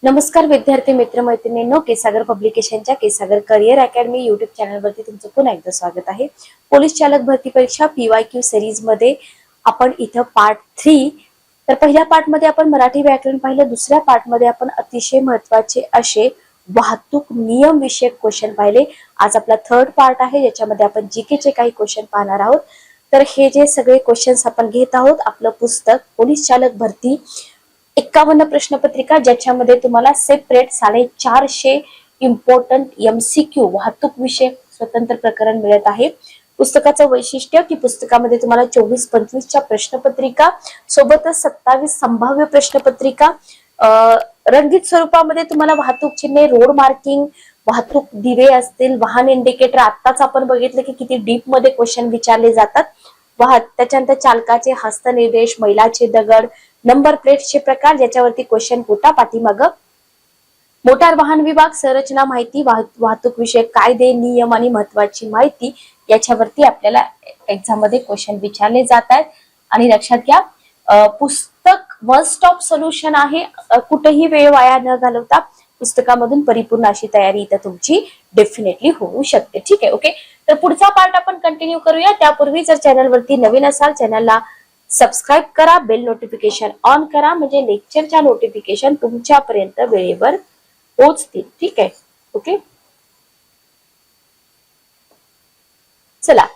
नमस्कार विद्यार्थी मित्र मैत्रिणींनो, केसागर पब्लिकेशनच्या केसागर करिअर अकॅडमी युट्यूब चॅनलवरती तुमचं पुन्हा एकदा स्वागत आहे। पोलीस चालक भरती परीक्षा PYQ सिरीज मध्ये आपण इथं पार्ट 3 तर पहिल्या पार्ट मध्ये आपण मराठी व्याकरण पाहिलं, दुसऱ्या पार्ट मध्ये आपण अतिशय महत्त्वाचे असे वाहतूक नियम विषयक क्वेश्चन पाहिले। आज आपला थर्ड पार्ट आहे ज्याच्यामध्ये आपण जीके चे काही क्वेश्चन पाहणार आहोत। तर हे जे सगळे क्वेश्चन्स आपण घेत आहोत आपलं पुस्तक पोलीस चालक भरती 51 प्रश्नपत्रिका, ज्याच्यामध्ये तुम्हाला सेपरेट 450 इम्पॉर्टंट MCQ वाहतूक विषयक स्वतंत्र प्रकरण मिळत आहे। पुस्तकाचं वैशिष्ट्य की पुस्तकामध्ये तुम्हाला 24-25च्या प्रश्नपत्रिका सोबतच 27 संभाव्य प्रश्नपत्रिका रंगीत स्वरूपामध्ये तुम्हाला वाहतूक चिन्हे, रोड मार्किंग, वाहतूक दिवे असतील, वाहन इंडिकेटर, आत्ताच आपण बघितलं की किती डीप मध्ये क्वेश्चन विचारले जातात। त्याच्यानंतर चालकाचे हस्तनिर्देश, मैलाचे दगड, नंबर प्लेटचे प्रकार ज्याच्यावरती क्वेश्चन होता पाठीमाग, मोटार वाहन विभाग, संरचना माहिती, वाहतूक विषयक कायदे, नियम आणि महत्वाची माहिती याच्यावरती आपल्याला एक्झाम मध्ये क्वेश्चन विचारले जात आहेत। आणि लक्षात घ्या पुस्तक वन स्टॉप सोल्युशन आहे, कुठेही वेळ वाया न घालवता पुस्तकामधून परिपूर्ण अशी तयारी इथं तुमची डेफिनेटली होऊ शकते। ठीक आहे, ओके। तर पुढचा पार्ट आपण कंटिन्यू करूया। त्यापूर्वी जर चॅनलवरती नवीन असाल चॅनलला सबस्क्राइब करा, बेल नोटिफिकेशन ऑन करा, म्हणजे लेक्चरच्या नोटिफिकेशन तुमच्यापर्यंत वेळेवर पोहोचतील। ठीक आहे, ओके। चला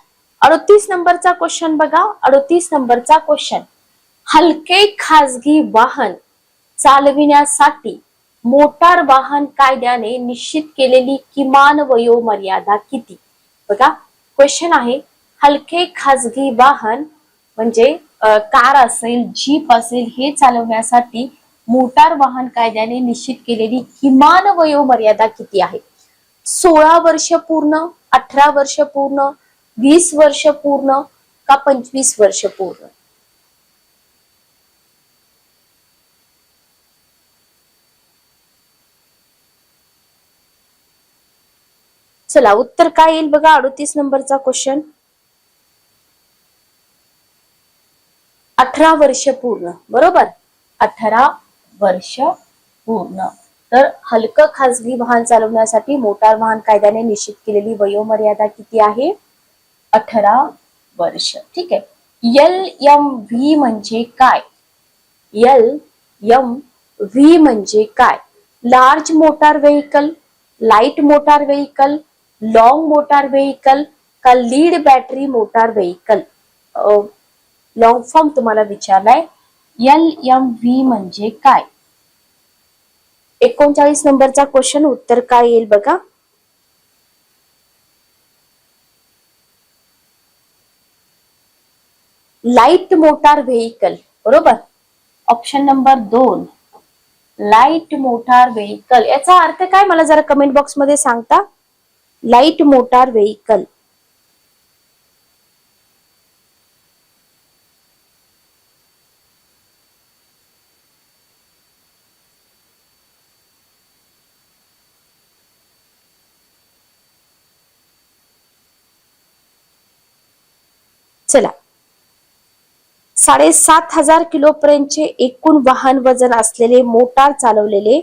38 नंबरचा क्वेश्चन बघा। 38 नंबरचा क्वेश्चन, हलके खाजगी वाहन चालविण्यासाठी मोटार वाहन कायद्याने निश्चित केलेली किमान वयोमर्यादा किती? बघा क्वेश्चन आहे, हलके खाजगी वाहन म्हणजे कार असेल, जीप असेल, हे चालवण्यासाठी मोटार वाहन कायद्याने निश्चित केलेली किमान वयोमर्यादा किती आहे? 16 वर्ष पूर्ण, 18 वर्ष पूर्ण, 20 वर्ष पूर्ण का 25 वर्ष पूर्ण? चला उत्तर काय येईल बघा 38 नंबरचा क्वेश्चन, 18 वर्ष पूर्ण, बरोबर, 18 वर्ष पूर्ण। तर हलकं खाजगी वाहन चालवण्यासाठी मोटार वाहन कायद्याने निश्चित केलेली वयोमर्यादा किती आहे? 18 वर्ष। ठीक आहे। LMV म्हणजे काय? LMV म्हणजे काय? Large motor vehicle, light motor vehicle, long motor vehicle का lead battery motor vehicle? Long form तुम्हाला विचारलाय, LMV म्हणजे काय? 39 नंबरचा क्वेश्चन, उत्तर काय येईल बघा। लाइट मोटार व्हेइकल, बरोबर, option number 2 light motor vehicle. याचा अर्थ काय मला जरा कमेंट बॉक्स मध्ये सांगता? Light motor vehicle. चला 7500 किलोपर्यंतचे एकूण वाहन वजन असलेले मोटार चालवलेले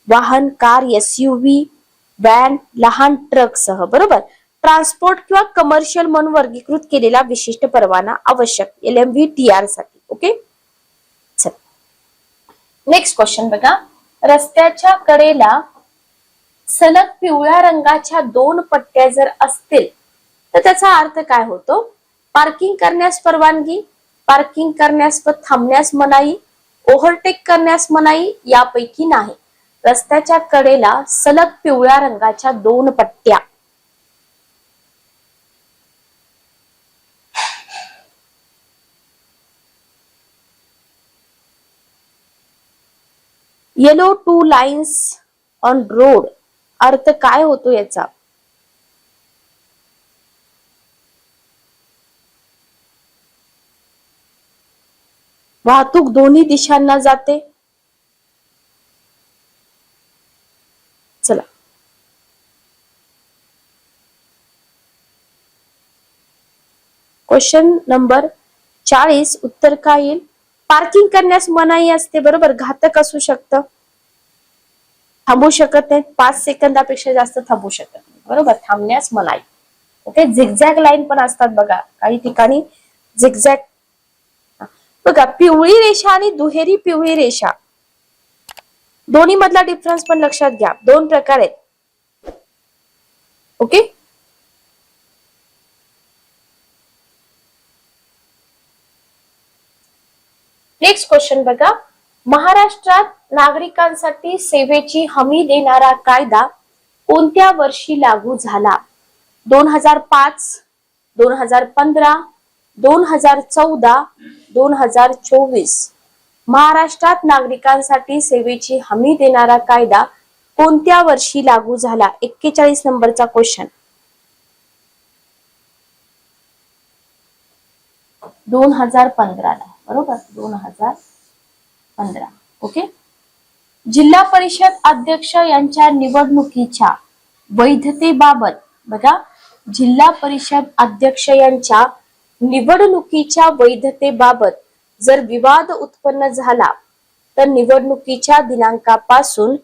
वाहन, कार, SUV, व्हॅन, लहान ट्रक सह, बरोबर, ट्रान्सपोर्ट किंवा कमर्शियल म्हणून वर्गीकृत केलेला विशिष्ट परवाना आवश्यक LMV TR साठी। ओके, नेक्स्ट क्वेश्चन बघा, रस्त्याच्या कडेला सलग पिवळ्या रंगाच्या 2 पट्ट्या जर असतील तर त्याचा अर्थ काय होतो? पार्किंग करण्यास परवानगी, पार्किंग करण्यास व थांबण्यास मनाई, ओव्हरटेक करण्यास मनाई, यापैकी नाही। रस्त्याच्या कडेला सलग पिवळ्या रंगाच्या 2 पट्ट्या, येलो 2 लाइन्स ऑन रोड, अर्थ काय होतो याचा? वाहतूक दोन्ही दिशांना जाते। चला क्वेश्चन नंबर 40, उत्तर काय येईल? पार्किंग करण्यास मनाई असते, बरोबर, घातक असू शकतं। थांबू शकत नाहीत, 5 सेकंदापेक्षा जास्त थांबू शकत नाही, बरोबर, थांबण्यास मनाई. ओके, झिगझॅग लाईन पण असतात बघा काही ठिकाणी, झिगझॅग. बघा, पिवळी रेषा आणि दुहेरी पिवळी रेषा दोन्ही मधला डिफरन्स पण लक्षात घ्या, 2 प्रकार आहेत. ओके, नेक्स्ट क्वेश्चन बघा, महाराष्ट्रात नागरिकांसाठी सेवेची हमी देणारा कायदा कोणत्या वर्षी लागू झाला? 2005, 2015, 2014, 2024. महाराष्ट्रात नागरिकांसाठी सेवेची हमी देणारा कायदा कोणत्या वर्षी लागू झाला? 41 नंबरचा क्वेश्चन. 2015 ला, बरोबर, 2015. ओके, जिल्हा परिषद अध्यक्ष यांच्या निवडणुकीच्या वैधतेबाबत, बघा, जिल्हा परिषद अध्यक्ष यांच्या निवडणुकीच्या वैधतेबाबत जर विवाद उत्पन्न झाला तर निवडणुकीच्या दिनांकापासून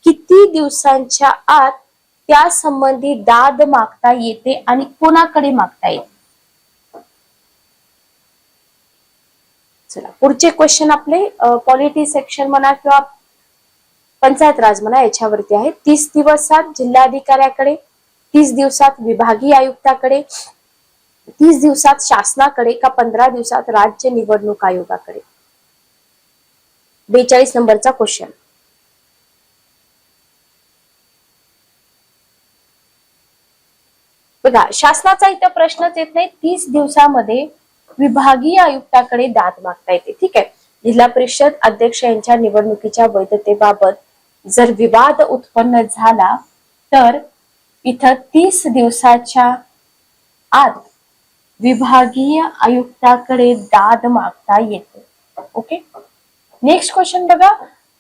किती दिवसांच्या आत त्या संबंधी दाद मागता येते आणि कोणाकडे मागता येते? चला, पुढचे क्वेश्चन आपले पॉलिटी सेक्शन म्हणा किंवा पंचायत राज म्हणा याच्यावरती आहे. 30 दिवसात जिल्हाधिकाऱ्याकडे, 30 दिवसात विभागीय आयुक्ताकडे, 30 दिवसात शासनाकडे का 15 दिवसात राज्य निवडणूक आयोगाकडे? 42 नंबरचा क्वेश्चन. बघा, शासनाचा इथं प्रश्नच येत नाही, 30 दिवसामध्ये विभागीय आयुक्ताकडे दाद मागता येते. ठीक आहे, जिल्हा परिषद अध्यक्ष यांच्या निवडणुकीच्या वैधतेबाबत जर विवाद उत्पन्न झाला तर इथं 30 दिवसाच्या आत विभागीय आयुक्ताकडे दाद मागता येते. ओके, नेक्स्ट क्वेश्चन बघा,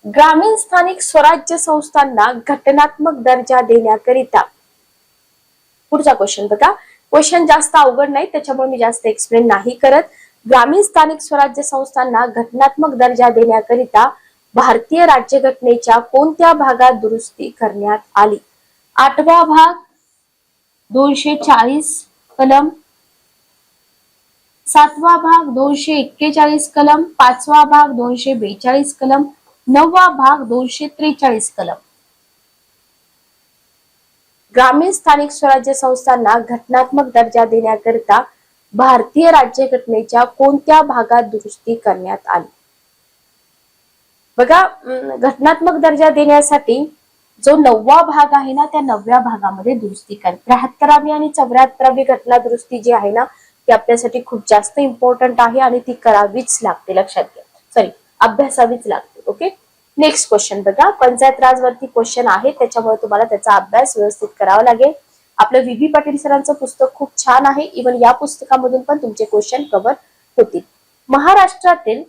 ग्रामीण स्थानिक स्वराज्य संस्थांना घटनात्मक दर्जा देण्याकरिता, पुढचा क्वेश्चन बघा, क्वेश्चन जास्त अवघड नाही त्याच्यामुळे मी जास्त एक्सप्लेन नाही करत. ग्रामीण स्थानिक स्वराज्य संस्थांना घटनात्मक दर्जा देण्याकरिता भारतीय राज्यघटनेच्या कोणत्या भागात दुरुस्ती करण्यात आली? 8वा भाग 240 कलम, 7वा भाग 241 कलम, 5वा भाग 242 कलम, 9वा भाग 243 कलम. ग्रामीण स्थानिक स्वराज्य संस्थांना घटनात्मक दर्जा देण्याकरिता भारतीय राज्यघटनेच्या कोणत्या भागात दुरुस्ती करण्यात आली? बघा, घटनात्मक दर्जा देण्यासाठी जो 9वा भाग आहे ना, त्या 9व्या भागामध्ये दुरुस्ती कर. 73वी आणि 74वी घटना दुरुस्ती जी आहे ना, ती आपल्यासाठी खूप जास्त इम्पॉर्टंट आहे आणि ती करावीच लागते, लक्षात घ्या, सॉरी, अभ्यासावीच लागते. ओके, नेक्स्ट क्वेश्चन बघा, पंचायत राज वरती क्वेश्चन आहे त्याच्यामुळे तुम्हाला त्याचा अभ्यास व्यवस्थित करावा लागेल. आपलं व्ही पाटील सरांचं पुस्तक खूप छान आहे, इव्हन या पुस्तकामधून पण तुमचे क्वेश्चन कव्हर होतील. महाराष्ट्रातील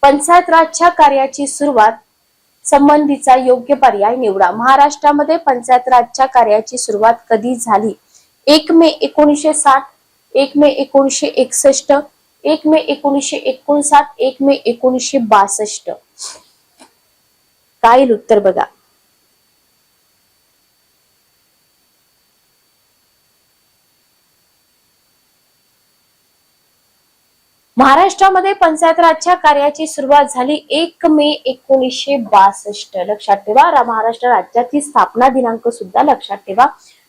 पंचायत राजच्या कार्याची सुरुवात संबंधीचा योग्य पर्याय निवडा. महाराष्ट्रामध्ये पंचायत राजच्या कार्याची सुरुवात कधी झाली? 1 मे 1960, 1 मे 1961, 1 मे 1959, 1 मे 1962. काय उत्तर बघा. महाराष्ट्रामध्ये पंचायत राजच्या कार्याची सुरुवात झाली 1 मे 1962. लक्षात ठेवा, महाराष्ट्र राज्याची स्थापना दिनांक सुद्धा लक्षात ठेवा.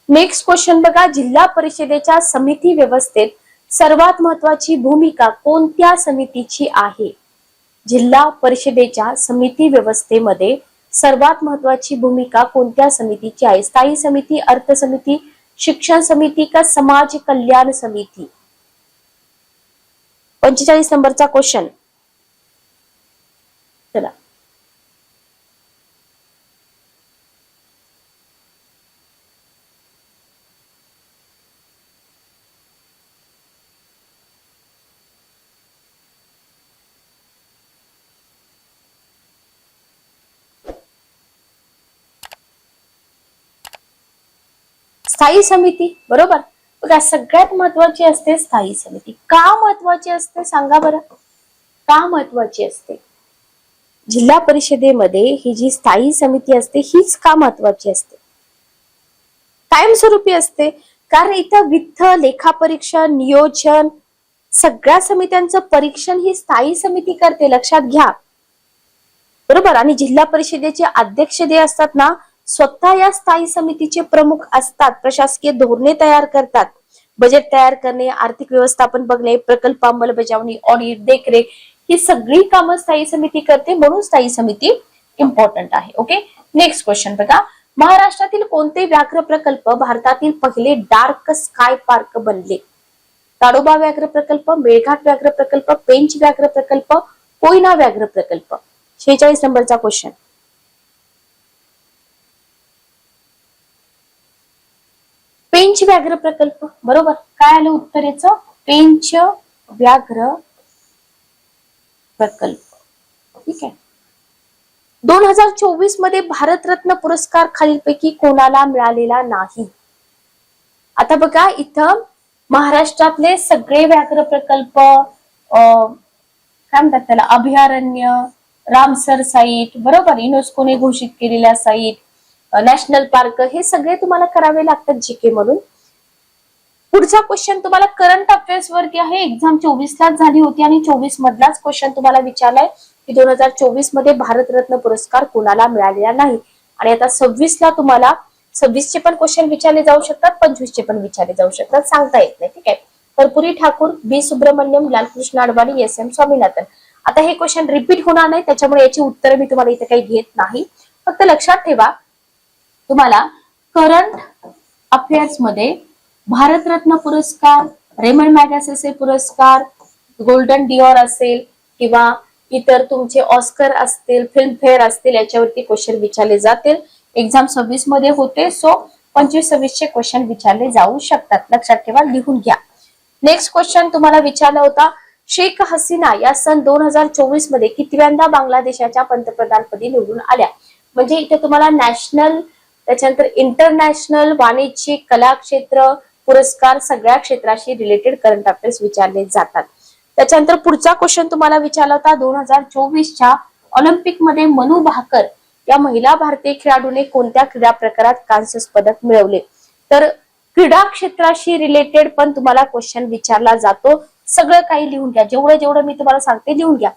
नेक्स्ट क्वेश्चन बघा, जिल्हा परिषदेच्या समिती व्यवस्थेत सर्वात महत्वाची भूमिका कोणत्या समितीची आहे? जिल्हा परिषदेच्या समिती व्यवस्थेमध्ये सर्वात महत्वाची भूमिका कोणत्या समितीची आहे? स्थायी समिती, अर्थ समिती, शिक्षण समिती का समाज कल्याण समिती? 45 नंबरचा क्वेश्चन. चला, स्थायी समिती, बरोबर. बघा, सगळ्यात महत्वाची असते स्थायी समिती. का महत्वाची असते सांगा बरं, का महत्वाची असते? जिल्हा परिषदेमध्ये ही जी स्थायी समिती असते हीच का महत्वाची असते, कायमस्वरूपी असते? कारण इथं वित्त, लेखापरीक्षण, नियोजन सगळ्या समित्यांचं परीक्षण ही स्थायी समिती करते, लक्षात घ्या. बरोबर. आणि जिल्हा परिषदेचे अध्यक्ष जे असतात ना, स्वतः या स्थायी समितीचे प्रमुख असतात. प्रशासकीय धोरणे तयार करतात, बजेट तयार करणे, आर्थिक व्यवस्थापन बघणे, प्रकल्प अंमलबजावणी, ऑडिट, देखरेख ही सगळी कामं स्थायी समिती करते. म्हणून स्थायी समिती इम्पॉर्टंट आहे. ओके. नेक्स्ट क्वेश्चन बघा. महाराष्ट्रातील कोणते व्याघ्र प्रकल्प भारतातील पहिले डार्क स्काय पार्क बनले? ताडोबा व्याघ्र प्रकल्प, मेळघाट व्याघ्र प्रकल्प, पेंच व्याघ्र प्रकल्प, कोयना व्याघ्र प्रकल्प. 46 नंबरचा क्वेश्चन. पेंच व्याघ्र प्रकल्प. बरोबर. काय आलं उत्तर याचं? पेंच व्याघ्र प्रकल्प. ठीक आहे. 2024 मध्ये भारतरत्न पुरस्कार खालीलपैकी कोणाला मिळालेला नाही? आता बघा, इथं महाराष्ट्रातले सगळे व्याघ्र प्रकल्प, काय म्हणतात त्याला, अभयारण्य, रामसर साईट, बरोबर, युनेस्कोने घोषित केलेल्या साईट, नॅशनल पार्क, हे सगळे तुम्हाला करावे लागतात जीके म्हणून. पुढचा क्वेश्चन तुम्हाला करंट अफेअर्स वरती आहे. एक्झाम 24 लाच झाली होती आणि 24 मधलाच क्वेश्चन तुम्हाला विचारलाय की 2024 मध्ये भारतरत्न पुरस्कार कोणाला मिळालेला नाही. आणि आता 26 ला तुम्हाला 26 चे पण क्वेश्चन विचारले जाऊ शकतात, 25 चे पण विचारले जाऊ शकतात, सांगता येत नाही. ठीक आहे. कर्पुरी ठाकूर, बी सुब्रमण्यम, लालकृष्ण अडवाणी, एस एम स्वामीनाथन. आता हे क्वेश्चन रिपीट होणार नाही, त्याच्यामुळे याची उत्तर मी तुम्हाला इथे काही घेत नाही. फक्त लक्षात ठेवा, तुम्हाला करंट अफेअर्स मध्ये भारतरत्न पुरस्कार, रेमंड मॅगसेसे पुरस्कार, गोल्डन डिओर असेल किंवा इतर तुमचे ऑस्कर असतील, फिल्म फेअर असतील, याच्यावरती क्वेश्चन विचारले जातील. एक्झाम 26 मध्ये होते, सो 25-26 चे क्वेश्चन विचारले जाऊ शकतात. लक्षात ठेवा, लिहून घ्या. नेक्स्ट क्वेश्चन तुम्हाला विचारला होता, शेख हसीना या सन 2024 मध्ये कितव्यांदा बांगलादेशाच्या पंतप्रधानपदी निवडून आल्या? म्हणजे इथे तुम्हाला नॅशनल, त्याच्यानंतर इंटरनॅशनल, वाणिज्यिक, कला क्षेत्र, पुरस्कार, सगळ्या क्षेत्राशी रिलेटेड करंट अफेअर्स विचारले जातात. त्याच्यानंतर पुढचा क्वेश्चन तुम्हाला विचारला होता, 2024च्या ऑलिम्पिक मध्ये मनू भाकर या महिला भारतीय खेळाडूने कोणत्या क्रीडा प्रकारात कांस्य पदक मिळवले? तर क्रीडा क्षेत्राशी रिलेटेड पण तुम्हाला क्वेश्चन विचारला जातो. सगळं काही लिहून घ्या, जेवढं जेवढं मी तुम्हाला सांगते लिहून घ्या.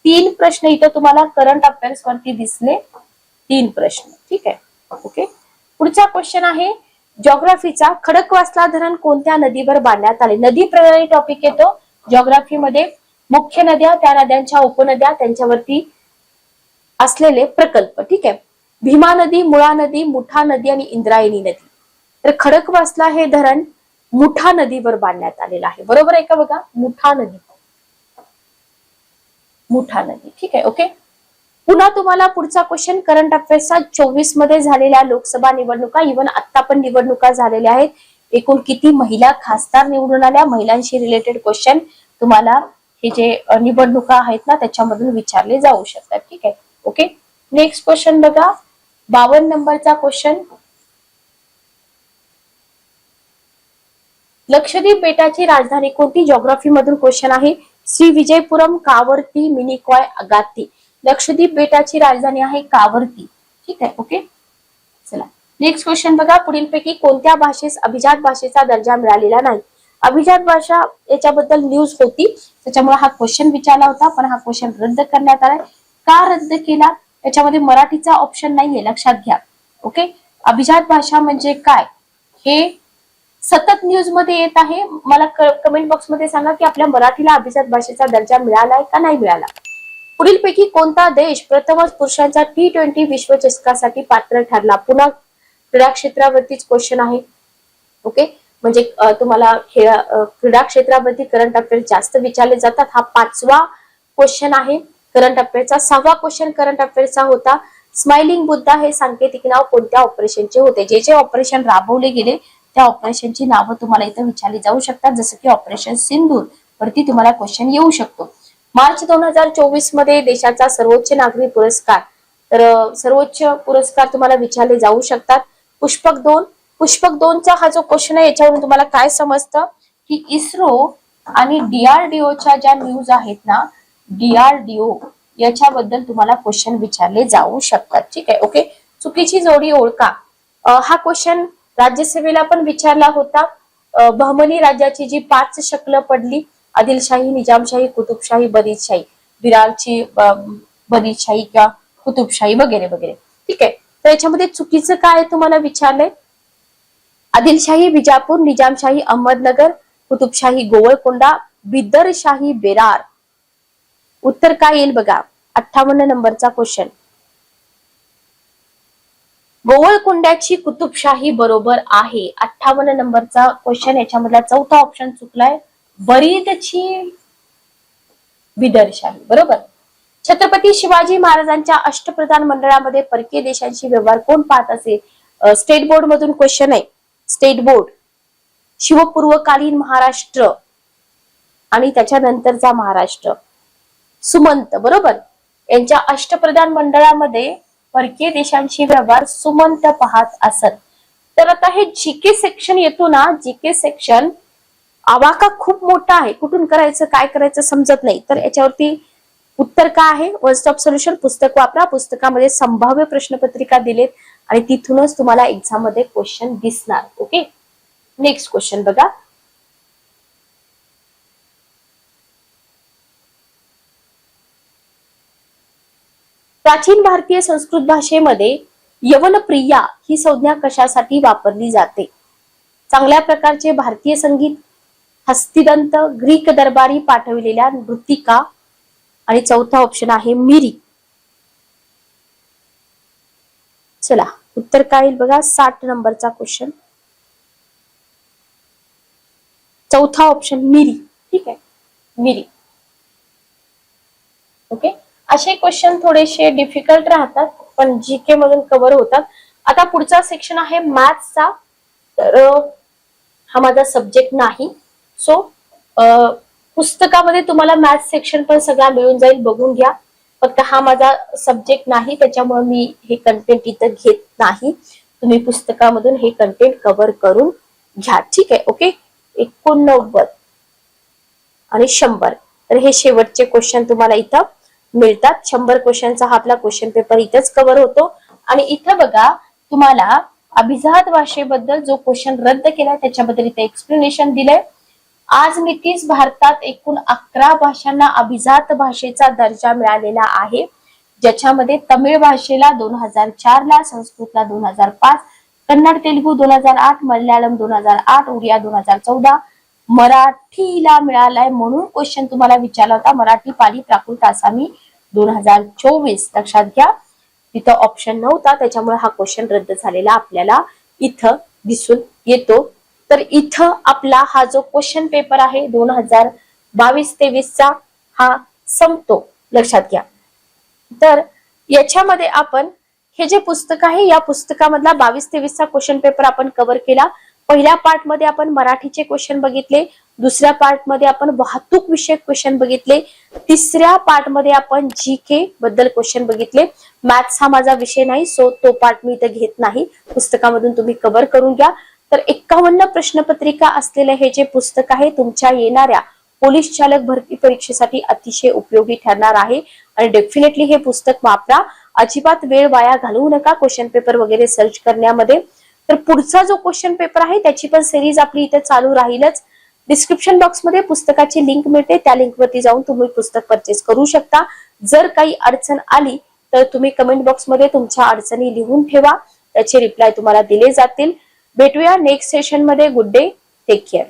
3 प्रश्न इथं तुम्हाला करंट अफेअर्स वरती दिसले, 3 प्रश्न. ठीक आहे. ओके. पुढचा क्वेश्चन आहे जॉग्राफीचा, खडकवासला धरण कोणत्या नदीवर बांधण्यात आले? नदी प्रणाली टॉपिक येतो जॉग्राफी मध्ये. मुख्य नद्या, त्या नद्यांच्या उपनद्या, त्यांच्यावरती असलेले प्रकल्प. ठीक आहे. भीमा नदी, मुळा नदी, मुठा नदी आणि इंद्रायणी नदी. तर खडकवासला हे धरण मुठा नदीवर बांधण्यात आलेलं आहे. बरोबर आहे का? बघा, मुठा नदी, मुठा नदी. ठीक आहे. ओके. पुन्हा तुम्हाला पुढचा क्वेश्चन करंट अफेअर्सचा, 24 मध्ये झालेल्या लोकसभा निवडणुका, इव्हन आता पण निवडणुका झालेल्या आहेत, एकूण किती महिला खासदार निवडून आल्या? महिलांशी रिलेटेड क्वेश्चन तुम्हाला हे जे निवडणुका आहेत ना त्याच्यामधून विचारले जाऊ शकतात. ठीक आहे. ओके. नेक्स्ट क्वेश्चन बघा, 52 नंबरचा क्वेश्चन, लक्षद्वीप बेटाची राजधानी कोणती? जॉग्राफी मधून क्वेश्चन आहे. श्री विजयपुरम, कावर्ती, मिनिकॉय, अगाती. लक्षद्वीप बेटाची राजधानी आहे कावर्ती. ठीक आहे. ओके. चला नेक्स्ट क्वेश्चन बघा, पुढीलपैकी कोणत्या भाषेस अभिजात भाषेचा दर्जा मिळालेला नाही? अभिजात भाषा याच्याबद्दल न्यूज होती, त्याच्यामुळे हा क्वेश्चन विचारला होता, पण हा क्वेश्चन रद्द करण्यात आलाय. का रद्द केला? त्याच्यामध्ये मराठीचा ऑप्शन नाहीये, लक्षात घ्या. ओके. अभिजात भाषा म्हणजे काय हे सतत न्यूज मध्ये येत आहे. मला कमेंट बॉक्स मध्ये सांगा की आपल्या मराठीला अभिजात भाषेचा दर्जा मिळालाय का नाही मिळाला. पुढीलपैकी कोणता देश प्रथमच पुरुषांचा T20 विश्वचषकासाठी पात्र ठरला? पुन्हा क्रीडा क्षेत्रावरतीच क्वेश्चन आहे. ओके. म्हणजे तुम्हाला क्रीडा क्षेत्रावरती करंट अफेअर्स जास्त विचारले जातात. हा 5वा क्वेश्चन आहे करंट अफेअर्सचा. 6वा क्वेश्चन करंट अफेअर्सचा होता, स्माइलिंग बुद्धा हे सांकेतिक नाव कोणत्या ऑपरेशनचे होते? जे जे ऑपरेशन राबवले गेले त्या ऑपरेशनची नावं तुम्हाला इथं विचारली जाऊ शकतात, जसं की ऑपरेशन सिंदूर वरती तुम्हाला क्वेश्चन येऊ शकतो. मार्च 2024 मध्ये देशाचा सर्वोच्च नागरी पुरस्कार, तर सर्वोच्च पुरस्कार तुम्हाला विचारले जाऊ शकतात. पुष्पक 2. पुष्पक 2चा हा जो क्वेश्चन आहे याच्यावरून तुम्हाला काय समजतं की इस्रो आणि DRDOच्या ज्या न्यूज आहेत ना, DRDO याच्याबद्दल तुम्हाला क्वेश्चन विचारले जाऊ शकतात. ठीक आहे, ओके. चुकीची जोडी ओळखा. हा क्वेश्चन राज्यसभेला पण विचारला होता. बहमनी राज्याची जी 5 शक्ल पडली, आदिलशाही, निजामशाही, कुतुबशाही, बरीदशाही, बिरारची बरीदशाही किंवा कुतुबशाही वगैरे वगैरे. ठीक आहे, तर याच्यामध्ये चुकीचं काय तुम्हाला विचारलंय? आदिलशाही विजापूर, निजामशाही अहमदनगर, कुतुबशाही गोवळकोंडा, बिदरशाही बेरार. उत्तर काय येईल बघा, 58 नंबरचा क्वेश्चन. गोवळकोंड्याची कुतुबशाही बरोबर आहे. 58 नंबरचा क्वेश्चन. याच्यामधला चौथा ऑप्शन चुकलाय, बरीदची बिदरशाही. बरोबर. छत्रपती शिवाजी महाराजांच्या अष्टप्रधान मंडळामध्ये परकीय देशांशी व्यवहार कोण पाहत असे? स्टेट बोर्ड मधून क्वेश्चन आहे. स्टेट बोर्ड, शिवपूर्वकालीन महाराष्ट्र आणि त्याच्यानंतरचा महाराष्ट्र, सुमंत. बरोबर. यांच्या अष्टप्रधान मंडळामध्ये परकीय देशांशी व्यवहार सुमंत पाहत असत. तर आता हे जीके सेक्शन येतो ना, जीके सेक्शन आवाका खूप मोठा आहे. कुठून करायचं, काय करायचं समजत नाही. तर याच्यावरती उत्तर काय आहे? वन स्टॉप सोल्युशन पुस्तक वापरा. पुस्तकामध्ये संभाव्य प्रश्नपत्रिका दिलेत आणि तिथूनच तुम्हाला एक्झाम मध्ये क्वेश्चन दिसणार. ओके, नेक्स्ट क्वेश्चन बघा. प्राचीन भारतीय संस्कृत भाषेमध्ये यवनप्रिया ही संज्ञा कशासाठी वापरली जाते? चांगल्या प्रकारचे भारतीय संगीत, हस्तिदंत, ग्रीक दरबारी पाठविलेल्या नृतिका आणि चौथा ऑप्शन आहे मिरी. चला, उत्तर काय येईल बघा, 60 नंबरचा क्वेश्चन. चौथा ऑप्शन मिरी. ठीक आहे, मिरी. ओके, असे क्वेश्चन थोडेसे डिफिकल्ट राहतात पण जीके मधून कव्हर होतात. आता पुढचा सेक्शन आहे मॅथ्सचा. तर हा माझा सब्जेक्ट नाही, सो पुस्तकामध्ये तुम्हाला मॅथ्स सेक्शन पण सगळा मिळून जाईल, बघून घ्या. फक्त हा माझा सब्जेक्ट नाही त्याच्यामुळे मी हे कंटेंट इथं घेत नाही. तुम्ही पुस्तकामधून हे कंटेंट कव्हर करून घ्या. ठीक आहे, ओके. 89 आणि 100, तर हे शेवटचे क्वेश्चन तुम्हाला इथं मिळतात. 100 क्वेश्चनचा हा आपला क्वेश्चन पेपर इथंच कव्हर होतो. आणि इथं बघा, तुम्हाला अभिजात भाषेबद्दल जो क्वेश्चन रद्द केलाय त्याच्याबद्दल इथे एक्सप्लेनेशन दिलंय. आज मितीस भारतात एकूण 11 भाषांना अभिजात भाषेचा दर्जा मिळालेला आहे, ज्याच्यामध्ये तमिळ भाषेला 2004 ला, संस्कृतला 2005, कन्नड तेलुगू 2008, मल्याळम 2008, उडिया 2014, मराठीला मिळालाय. म्हणून क्वेश्चन तुम्हाला विचारला होता, मराठी, पाली, प्राकृत, आसामी 2024. लक्षात घ्या, तिथं ऑप्शन नव्हता त्याच्यामुळे हा क्वेश्चन रद्द झालेला आपल्याला इथं दिसून येतो. तर इथं आपला हा जो क्वेश्चन पेपर आहे 2022-23 चा हा संपतो. लक्षात घ्या. तर याच्यामध्ये आपण हे जे पुस्तक आहे या पुस्तकामधला 22-23 चा क्वेश्चन पेपर आपण कव्हर केला. पहिल्या पार्ट मध्ये आपण मराठीचे क्वेश्चन बघितले, दुसऱ्या पार्ट मध्ये आपण वाहतूक विषयक क्वेश्चन बघितले, तिसऱ्या पार्ट मध्ये आपण जीके बद्दल क्वेश्चन बघितले. मॅथ्स हा माझा विषय नाही, सो तो पार्ट मी इथं घेत नाही. पुस्तकामधून तुम्ही कव्हर करून घ्या. तर 51 प्रश्नपत्रिका असलेले हे जे पुस्तक आहे तुमच्या येणाऱ्या पोलीस चालक भरती परीक्षेसाठी अतिशय उपयोगी ठरणार आहे आणि डेफिनेटली हे पुस्तक वापरा. अजिबात वेळ वाया घालवू नका क्वेश्चन पेपर वगैरे सर्च करण्यामध्ये. तर पुढचा जो क्वेश्चन पेपर आहे त्याची पण सिरीज आपली इथे चालू राहीलच. डिस्क्रिप्शन बॉक्स मध्ये पुस्तकाची लिंक मिळते, त्या लिंक वरती जाऊन तुम्ही पुस्तक परचेस करू शकता. जर काही अडचण आली तर तुम्ही कमेंट बॉक्स मध्ये तुमच्या अडचणी लिहून ठेवा, त्याचे रिप्लाय तुम्हाला दिले जातील. भेटूया नेक्स्ट सेशन मध्ये. Good day, take care.